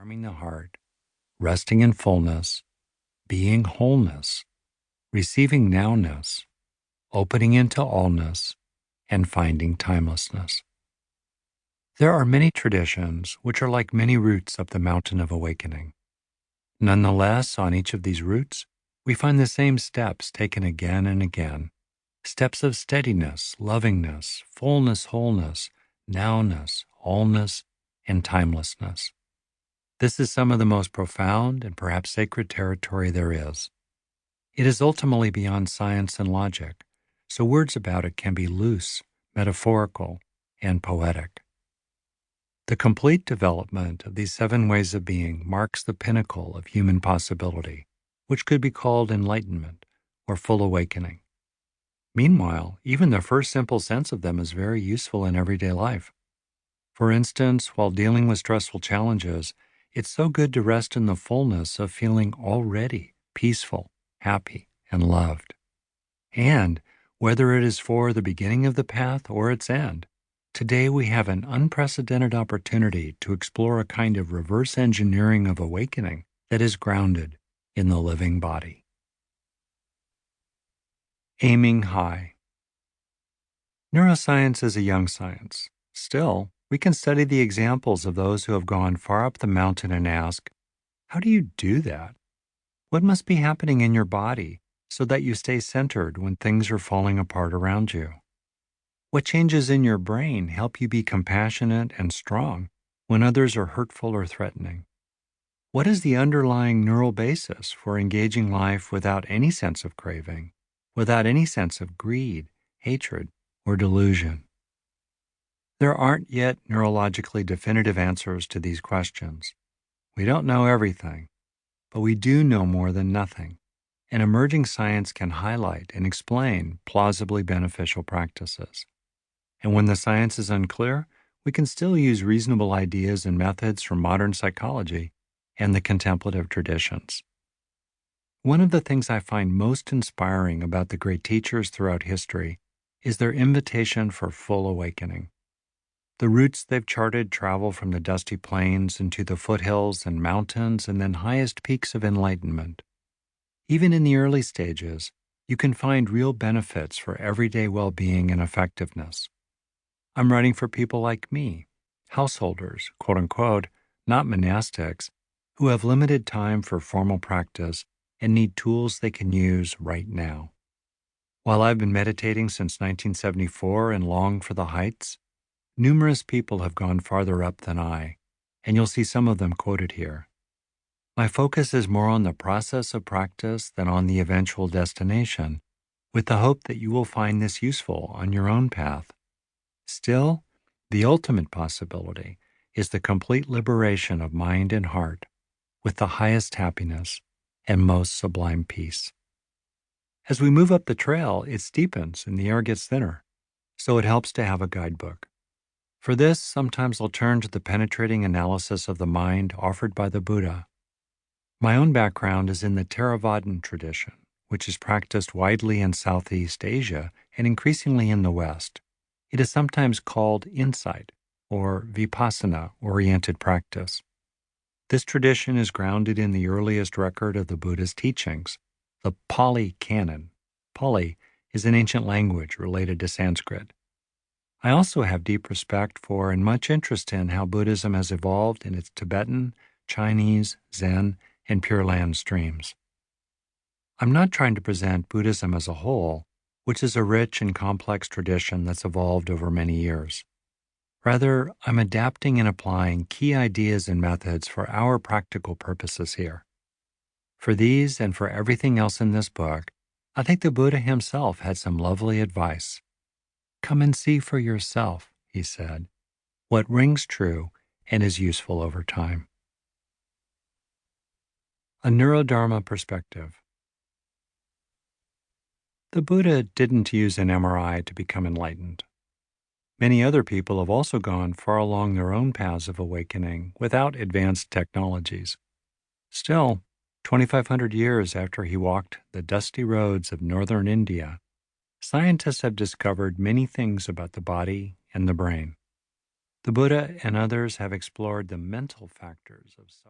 calming the heart, resting in fullness, being wholeness, receiving nowness, opening into allness, and finding timelessness. There are many traditions which are like many roots up the mountain of awakening. Nonetheless, on each of these routes, we find the same steps taken again and again, steps of steadiness, lovingness, fullness, wholeness, nowness, allness, and timelessness. This is some of the most profound and perhaps sacred territory there is. It is ultimately beyond science and logic, so words about it can be loose, metaphorical, and poetic. The complete development of these 7 ways of being marks the pinnacle of human possibility, which could be called enlightenment or full awakening. Meanwhile, even the first simple sense of them is very useful in everyday life. For instance, while dealing with stressful challenges, it's so good to rest in the fullness of feeling already peaceful, happy, and loved. And whether it is for the beginning of the path or its end, today we have an unprecedented opportunity to explore a kind of reverse engineering of awakening that is grounded in the living body. Aiming high. Neuroscience is a young science. Still, we can study the examples of those who have gone far up the mountain and ask, how do you do that? What must be happening in your body so that you stay centered when things are falling apart around you? What changes in your brain help you be compassionate and strong when others are hurtful or threatening? What is the underlying neural basis for engaging life without any sense of craving, without any sense of greed, hatred, or delusion? There aren't yet neurologically definitive answers to these questions. We don't know everything, but we do know more than nothing, and emerging science can highlight and explain plausibly beneficial practices. And when the science is unclear, we can still use reasonable ideas and methods from modern psychology and the contemplative traditions. One of the things I find most inspiring about the great teachers throughout history is their invitation for full awakening. The routes they've charted travel from the dusty plains into the foothills and mountains and then highest peaks of enlightenment. Even in the early stages, you can find real benefits for everyday well-being and effectiveness. I'm writing for people like me, householders, quote unquote, not monastics, who have limited time for formal practice and need tools they can use right now. While I've been meditating since 1974 and long for the heights, numerous people have gone farther up than I, and you'll see some of them quoted here. My focus is more on the process of practice than on the eventual destination, with the hope that you will find this useful on your own path. Still, the ultimate possibility is the complete liberation of mind and heart with the highest happiness and most sublime peace. As we move up the trail, it steepens and the air gets thinner, so it helps to have a guidebook. For this, sometimes I'll turn to the penetrating analysis of the mind offered by the Buddha. My own background is in the Theravadan tradition, which is practiced widely in Southeast Asia and increasingly in the West. It is sometimes called insight or vipassana-oriented practice. This tradition is grounded in the earliest record of the Buddha's teachings, the Pali Canon. Pali is an ancient language related to Sanskrit. I also have deep respect for and much interest in how Buddhism has evolved in its Tibetan, Chinese, Zen, and Pure Land streams. I'm not trying to present Buddhism as a whole, which is a rich and complex tradition that's evolved over many years. Rather, I'm adapting and applying key ideas and methods for our practical purposes here. For these and for everything else in this book, I think the Buddha himself had some lovely advice. Come and see for yourself, he said, what rings true and is useful over time. A Neurodharma perspective. The Buddha didn't use an MRI to become enlightened. Many other people have also gone far along their own paths of awakening without advanced technologies. Still, 2,500 years after he walked the dusty roads of northern India, scientists have discovered many things about the body and the brain. The Buddha and others have explored the mental factors of suffering.